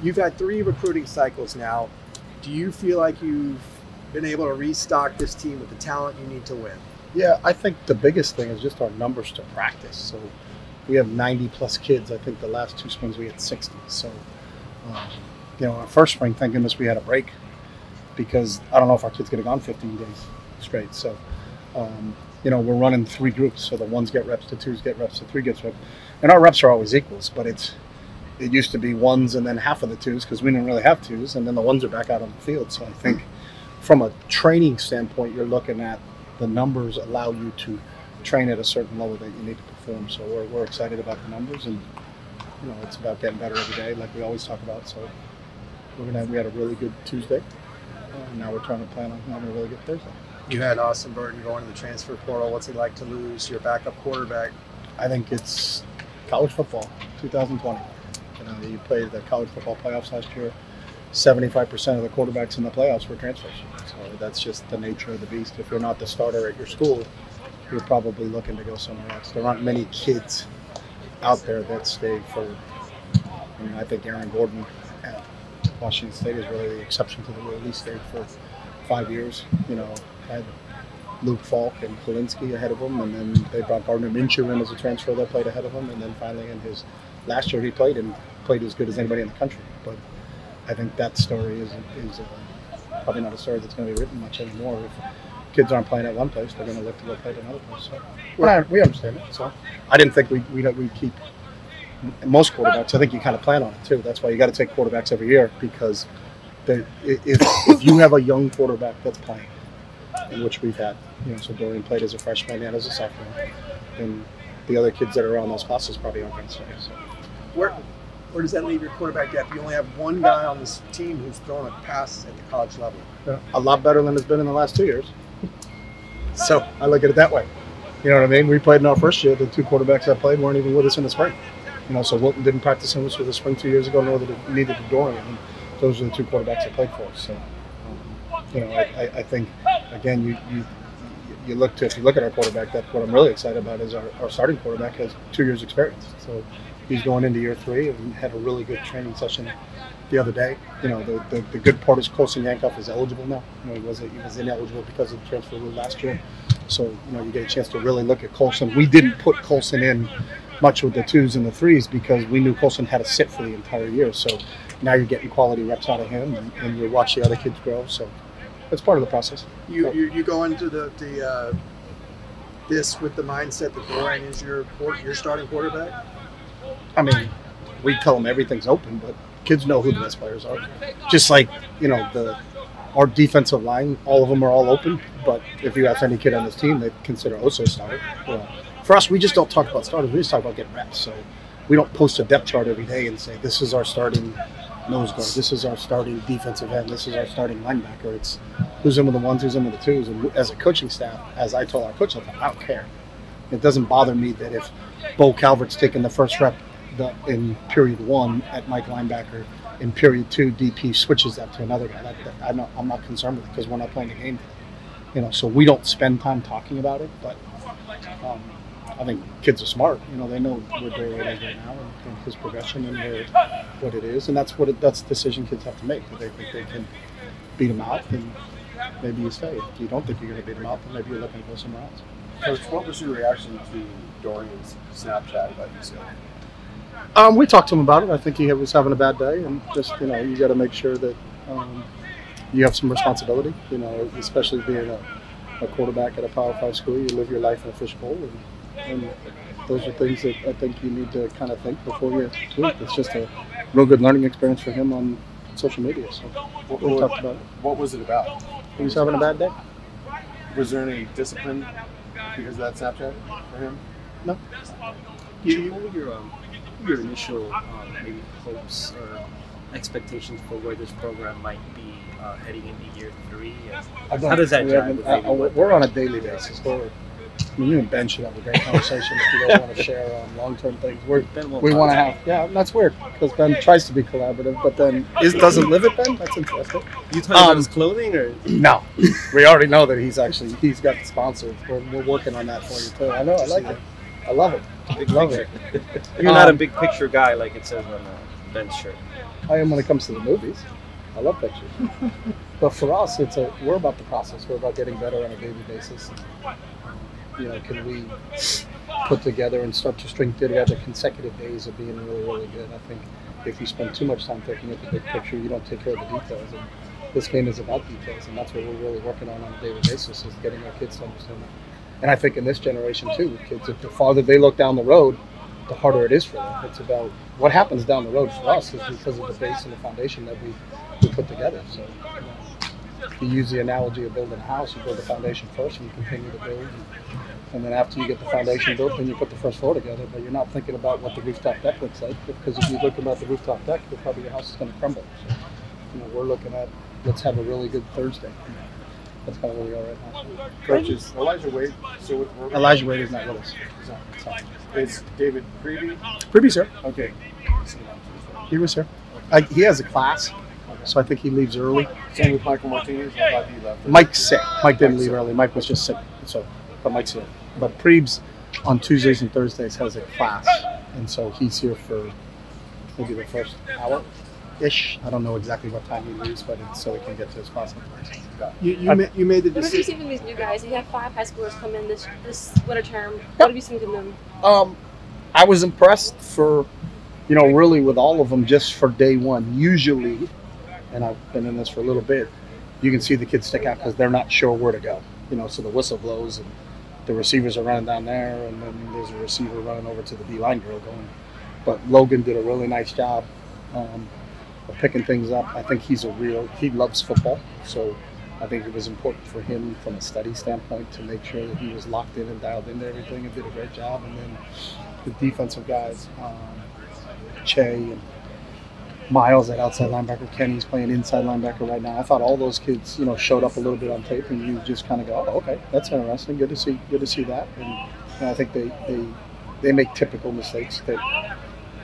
You've had 3 recruiting cycles now. Do you feel like you've been able to restock this team with the talent you need to win? Yeah, I think the biggest thing is just our numbers to practice. So we have 90 plus kids. I think the last 2 springs we had 60. So, our first spring, thank goodness we had a break because I don't know if our kids could have gone 15 days straight. So, we're running 3 groups. So the ones get reps, the twos get reps, the 3 gets reps. And our reps are always equals, but it used to be ones and then half of the twos because we didn't really have twos, and then the ones are back out on the field. So I think from a training standpoint, you're looking at the numbers allow you to train at a certain level that you need to perform. So we're excited about the numbers, and it's about getting better every day, like we always talk about. So we had a really good Tuesday. Now we're trying to plan on having a really good Thursday. You had Austin Burton going to the transfer portal. What's it like to lose your backup quarterback? I think it's college football, 2020. You played the college football playoffs last year. 75% of the quarterbacks in the playoffs were transfers. So that's just the nature of the beast. If you're not the starter at your school, you're probably looking to go somewhere else. There aren't many kids out there that stay for. I think Aaron Gordon at Washington State is really the exception to the rule. He stayed for 5 years. Had Luke Falk and Polinsky ahead of him, and then they brought Gardner Minshew in as a transfer that played ahead of him, and then finally in his last year he played as good as anybody in the country. But I think that story is probably not a story that's going to be written much anymore. If kids aren't playing at one place, they're going to look to go play at another place. So we understand it. So I didn't think we'd keep most quarterbacks. I think you kind of plan on it too. That's why you got to take quarterbacks every year, because if you have a young quarterback that's playing, in which we've had, so Dorian played as a freshman and as a sophomore, and the other kids that are around those classes probably aren't going to stay. So. Where does that leave your quarterback depth? You only have one guy on this team who's thrown a pass at the college level. Yeah, a lot better than it's been in the last 2 years. So I look at it that way. You know what I mean? We played in our first year. The 2 quarterbacks that played weren't even with us in the spring. So Wilton didn't practice in us for the spring 2 years ago, nor did it needed to Dorian. And those are the 2 quarterbacks that played for us. So, I think, again, if you look at our quarterback, that's what I'm really excited about is our starting quarterback has 2 years experience. So he's going into year 3 and had a really good training session the other day. The good part is Colson Yankoff is eligible now. He was ineligible because of the transfer rule last year. So, you get a chance to really look at Colson. We didn't put Colson in much with the 2s and the 3s because we knew Colson had to sit for the entire year. So now you're getting quality reps out of him, and you watch the other kids grow. So it's part of the process. You go into this with the mindset that Dorian is your starting quarterback? I mean, we tell them everything's open, but kids know who the best players are. Just like, our defensive line, all of them are all open. But if you ask any kid on this team, they consider Oso a starter. For us, we just don't talk about starters. We just talk about getting reps. So we don't post a depth chart every day and say, this is our starting nose guard, this is our starting defensive end, this is our starting linebacker. It's who's in with the 1s, who's in with the 2s. And as a coaching staff, as I told our coach, I don't care. It doesn't bother me that if Bo Calvert's taking the first rep in period 1 at Mike linebacker, in period 2 DP switches that to another guy. I'm not concerned with it because we're not playing the game. So we don't spend time talking about it, but I think kids are smart. They know where Dorian is right now and his progression and what it is, and that's the decision kids have to make. If they think they can beat him out, then maybe you stay. If you don't think you're going to beat him out, then maybe you're looking to go somewhere else. Coach, what was your reaction to Dorian's Snapchat about UCLA? We talked to him about it. I think he was having a bad day, and just you got to make sure that you have some responsibility. Especially being a quarterback at a Power 5 school, you live your life in a fishbowl, and those are things that I think you need to kind of think before you tweet. It's just a real good learning experience for him on social media. So we talked about it. What was it about? He was having a bad day. Was there any discipline because of that Snapchat for him? No. What were your initial maybe hopes or expectations for where this program might be heading into year 3? How does that jive? We're on a daily basis. You and Ben should have a great conversation if you don't want to share long-term things. We want to have, that's weird because Ben tries to be collaborative, but then doesn't live it, Ben? That's interesting. You talking about his clothing or? No. We already know that he's got sponsors. We're working on that for you too. I know, I like it. I love it. Big love it. You're not a big picture guy like it says on Ben's shirt. I am when it comes to the movies. I love pictures. But for us, we're about the process. We're about getting better on a daily basis. Can we put together and start to string together consecutive days of being really, really good? I think if you spend too much time looking at the big picture, you don't take care of the details. And this game is about details, and that's what we're really working on a daily basis, is getting our kids to understand that. And I think in this generation too, with kids, if the farther they look down the road, the harder it is for them. It's about what happens down the road for us is because of the base and the foundation that we put together. So if you use the analogy of building a house, you build the foundation first and you continue to build. And then after you get the foundation built, then you put the first floor together. But you're not thinking about what the rooftop deck looks like, because if you look about the rooftop deck, your house is going to crumble. So, we're looking at, let's have a really good Thursday. That's kind of where we are right now. Coach, is Elijah Wade still with the program? Elijah Wade is not with us. Is David Creevy? Creevy's here. Okay. He was here. He has a class, so I think he leaves early. Same with Michael Martinez? I thought he left. Mike's sick. Mike didn't leave early. Mike was just sick. But Mike's here. But Preebs on Tuesdays and Thursdays has a class, and so he's here for maybe the first hour-ish. I don't know exactly what time he leaves, but it's so he can get to his class. You made the What have you decision. seen from these new guys? You have 5 high schoolers come in this winter term. What have you seen from them? I was impressed really with all of them just for day one. Usually, and I've been in this for a little bit, you can see the kids stick out because they're not sure where to go. So the whistle blows and the receivers are running down there, and then there's a receiver running over to the D-line girl going. But Logan did a really nice job of picking things up. I think he loves football, so I think it was important for him from a study standpoint to make sure that he was locked in and dialed into everything and did a great job. And then the defensive guys, Che and Miles at outside linebacker, Kenny's playing inside linebacker right now. I thought all those kids, showed up a little bit on tape, and you just kind of go, oh, okay, that's interesting. Good to see that. And I think they make typical mistakes that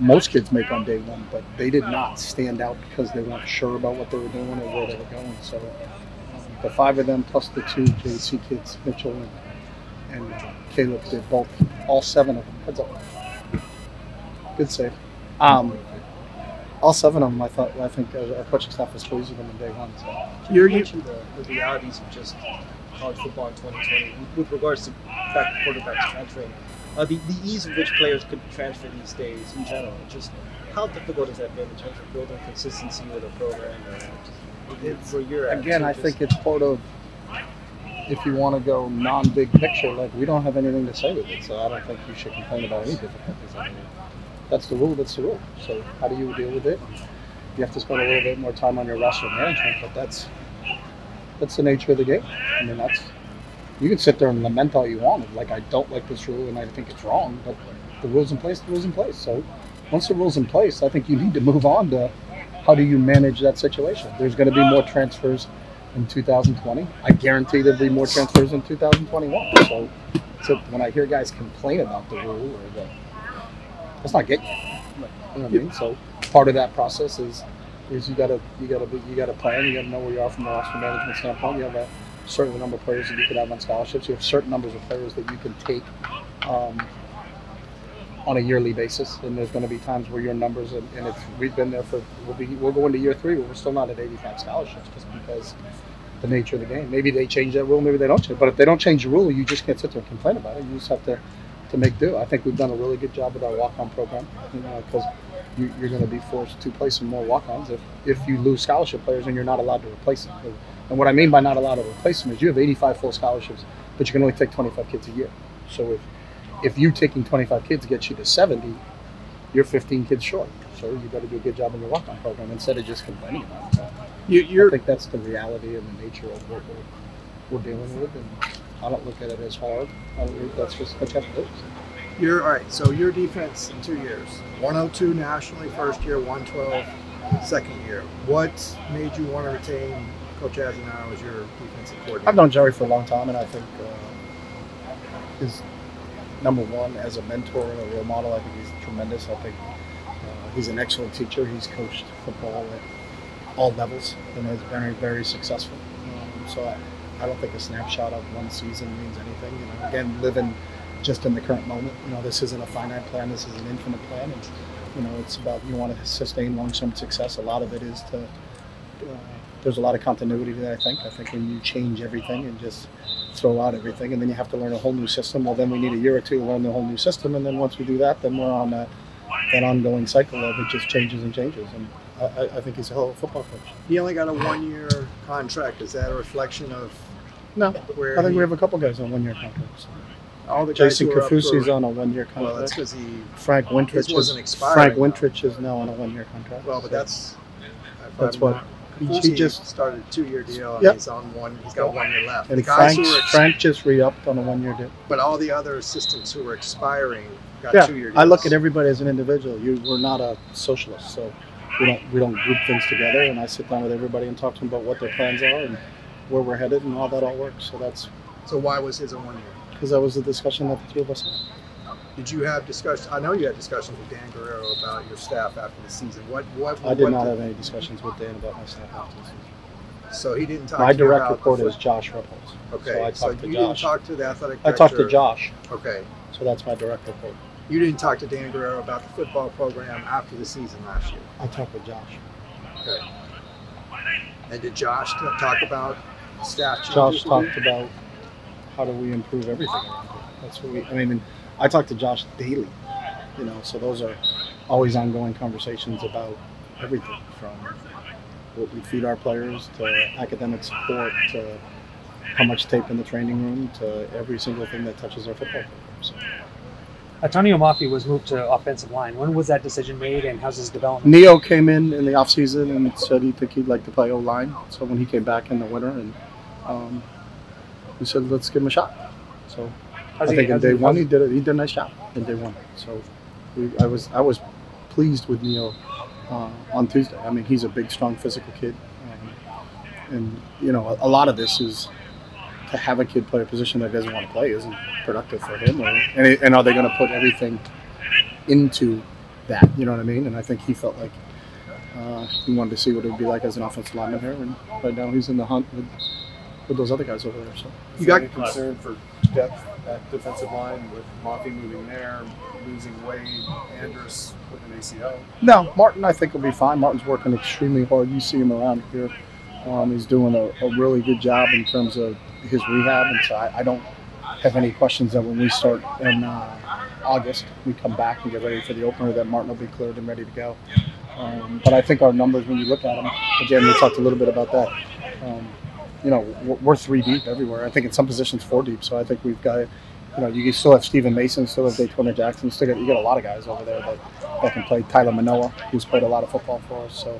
most kids make on day one, but they did not stand out because they weren't sure about what they were doing or where they were going. So the 5 of them plus the 2 JC kids, Mitchell and Caleb, did all 7 of them. Heads up. Good save. All 7 of them, I think our coaching staff was pleased with them in day one. So. You mentioned the realities of just college football in 2020 with regards to quarterbacks transferring. The ease with which players could transfer these days in general. Just how difficult has that been in terms of building consistency with a program? I think it's part of, if you want to go non-big picture, we don't have anything to say with it, so I don't think you should complain about any difficulties. That's the rule. So how do you deal with it? You have to spend a little bit more time on your roster management, but that's the nature of the game. You can sit there and lament all you want. I don't like this rule and I think it's wrong, but the rule's in place. So once the rule's in place, I think you need to move on to how do you manage that situation. There's going to be more transfers in 2020. I guarantee there'll be more transfers in 2021. So when I hear guys complain about the rule, that's not getting you. You know what I mean? So part of that process is you got to plan. You got to know where you are from a roster management standpoint. You have a certain number of players that you could have on scholarships. You have certain numbers of players that you can take on a yearly basis, and there's going to be times where your numbers and we've been there we'll go into year 3 where we're still not at 85 scholarships just because the nature of the game. Maybe they change that rule, maybe they don't change. But if they don't change the rule, you just can't sit there and complain about it. You just have to make do. I think we've done a really good job with our walk-on program, because you're going to be forced to play some more walk-ons if you lose scholarship players and you're not allowed to replace them. And what I mean by not allowed to replace them is you have 85 full scholarships, but you can only take 25 kids a year. So if you taking 25 kids gets you to 70, you're 15 kids short. So you got to do a good job in your walk-on program instead of just complaining about it. So I think that's the reality and the nature of what we're dealing with, and I don't look at it as hard. That's just what you have to do. All right. So your defense in 2 years: 102 nationally first year, 112 second year. What made you want to retain Coach Azenau as your defensive coordinator? I've known Jerry for a long time, and I think his number one as a mentor and a role model. I think he's tremendous. I think he's an excellent teacher. He's coached football at all levels and has been very successful. So I don't think a snapshot of one season means anything. Again, living just in the current moment. This isn't a finite plan. This is an infinite plan. And You know, it's about you want to sustain long-term success. A lot of it is to there's a lot of continuity to that. I think when you change everything and just throw out everything, and then you have to learn a whole new system. Well, then we need a year or two to learn the whole new system, and then once we do that, then we're on that ongoing cycle of it just changes and changes. And I think he's a hell of a football coach. He only got a 1-year contract. Is that a reflection of No, where I think we have a couple guys on 1-year contracts. all the guys Jason who are up Kafusi's for- on a 1-year Well, that's contract. because he. Frank Wintrich wasn't is expiring, Frank though. Wintrich is now on a 1-year contract. Well, but So that's. That's what he He just started a 2-year deal, and Yep. he's on one. He's got 1 year left. and the guys who Frank just re-upped on a 1-year deal. but all the other assistants who were expiring got Yeah, 2-year deals. I look at everybody as an individual. We're not a socialist, so we don't group things together. And I sit down with everybody and talk to them about what their plans are and where we're headed and how that all works. So that's So why was his a 1 year? because that was the discussion that the three of us had. Did you have discussions? I know you had discussions with Dan Guerrero about your staff after the season. What I did not have any discussions with Dan about my staff after the season. So he didn't talk. My to you direct about report the is Josh Ripples. Okay, So I so talked to you didn't Josh. talk to the athletic I director. talked to Josh, Okay, so that's my direct report. you didn't talk to Dan Guerrero about the football program after the season last year. I talked with Josh. Okay. And did Josh talk about staff changes? Josh with talked you? about how do we improve everything around here. That's what we. I mean, I talk to Josh daily. You know, so those are always ongoing conversations about everything from what we feed our players to academic support to how much tape in the training room to every single thing that touches our football program. So. Antonio Mafi was moved to offensive line. When was that decision made, and how's his development? Neo came in the offseason and said he'd like to play O-line. So when he came back in the winter, and we said, let's give him a shot. So I think in day one he did a nice job in day one. So I was pleased with Neo on Tuesday. I mean, he's a big, strong, physical kid, and you know, a lot of this is to have a kid play a position that doesn't want to play isn't productive for him. And are they going to put everything into that? You know what I mean? And I think he felt like he wanted to see what it would be like as an offensive lineman here, and right now he's in the hunt with those other guys over there. So You got concern for depth at defensive line with Moffey moving there, losing Wade, Andrus with an ACL. no, Martin I think will be fine. Martin's working extremely hard. You see him around here. He's doing a really good job in terms of his rehab, and so I don't have any questions that when we start in August, we come back and get ready for the opener, that Martin will be cleared and ready to go. But I think our numbers, when you look at them, again, we talked a little bit about that. You know, we're 3 deep everywhere. I think in some positions 4 deep. So I think we've got, you know, you still have Steven Mason, still have Daytona Jackson, you got a lot of guys over there that can play. Tyler Manoa, who's played a lot of football for us. So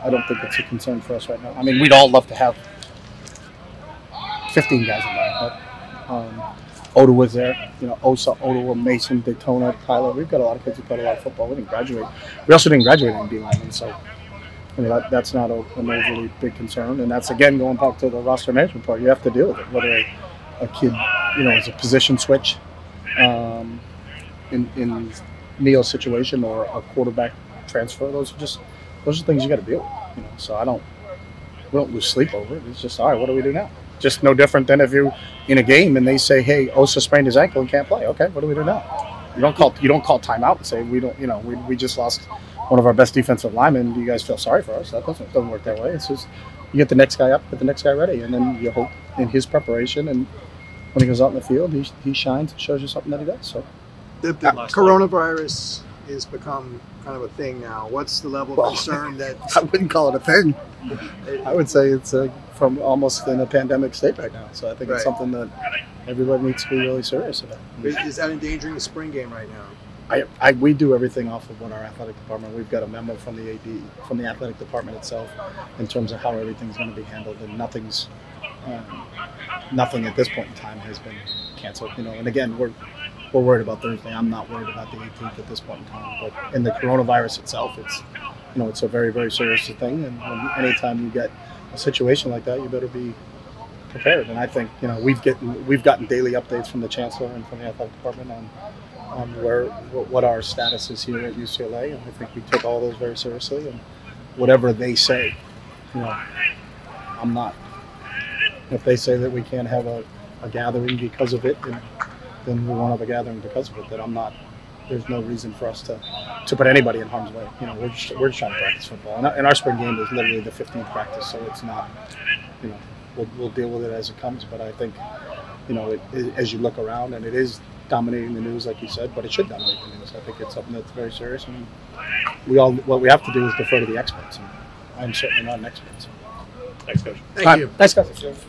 I don't think it's a concern for us right now. I mean, we'd all love to have 15 guys in there, but Oda was there. You know, Oda, Mason, Daytona, Tyler. We've got a lot of kids who played a lot of football. We didn't graduate. We also didn't graduate in D linemen, so I mean, that's not an overly big concern. And that's, again, going back to the roster management part. You have to deal with it, whether a kid, you know, is a position switch in Neo's situation or a quarterback transfer. Those are things you got to deal with. You know, so we don't lose sleep over it. It's just, all right, what do we do now? Just no different than if you're in a game and they say, hey, Osa sprained his ankle and can't play. Okay, what do we do now? You don't call timeout and say we just lost one of our best defensive linemen. Do you guys feel sorry for us? That doesn't work that way. It's just you get the next guy up, get the next guy ready, and then you hope in his preparation and when he goes out in the field, he shines and shows you something that he does. So The coronavirus has become kind of a thing now. What's the level of concern that I wouldn't call it a thing. I would say it's from almost in a pandemic state right now. So I think it's something that everybody needs to be really serious about. is that endangering the spring game right now? We do everything off of what our athletic department. We've got a memo from the AD, from the athletic department itself, in terms of how everything's going to be handled, and nothing at this point in time has been canceled. You know, and again, we're worried about Thursday. I'm not worried about the 18th at this point in time. But in the coronavirus itself, it's a very, very serious thing. And anytime you get a situation like that, you better be prepared. And I think, you know, we've gotten daily updates from the chancellor and from the athletic department on what our status is here at UCLA, and I think we took all those very seriously. And whatever they say, you know, I'm not. If they say that we can't have a gathering because of it, then we won't have a gathering because of it. That I'm not there's no reason for us to put anybody in harm's way. You know, we're just trying to practice football, and our spring game is literally the 15th practice, so it's not, you know, we'll deal with it as it comes. But I think, you know, as you look around, and it is dominating the news, like you said, but it should dominate the news. I think it's something that's very serious, and what we have to do is defer to the experts. And I'm certainly not an expert. So. Thanks, Coach. Thank you. Thanks, guys.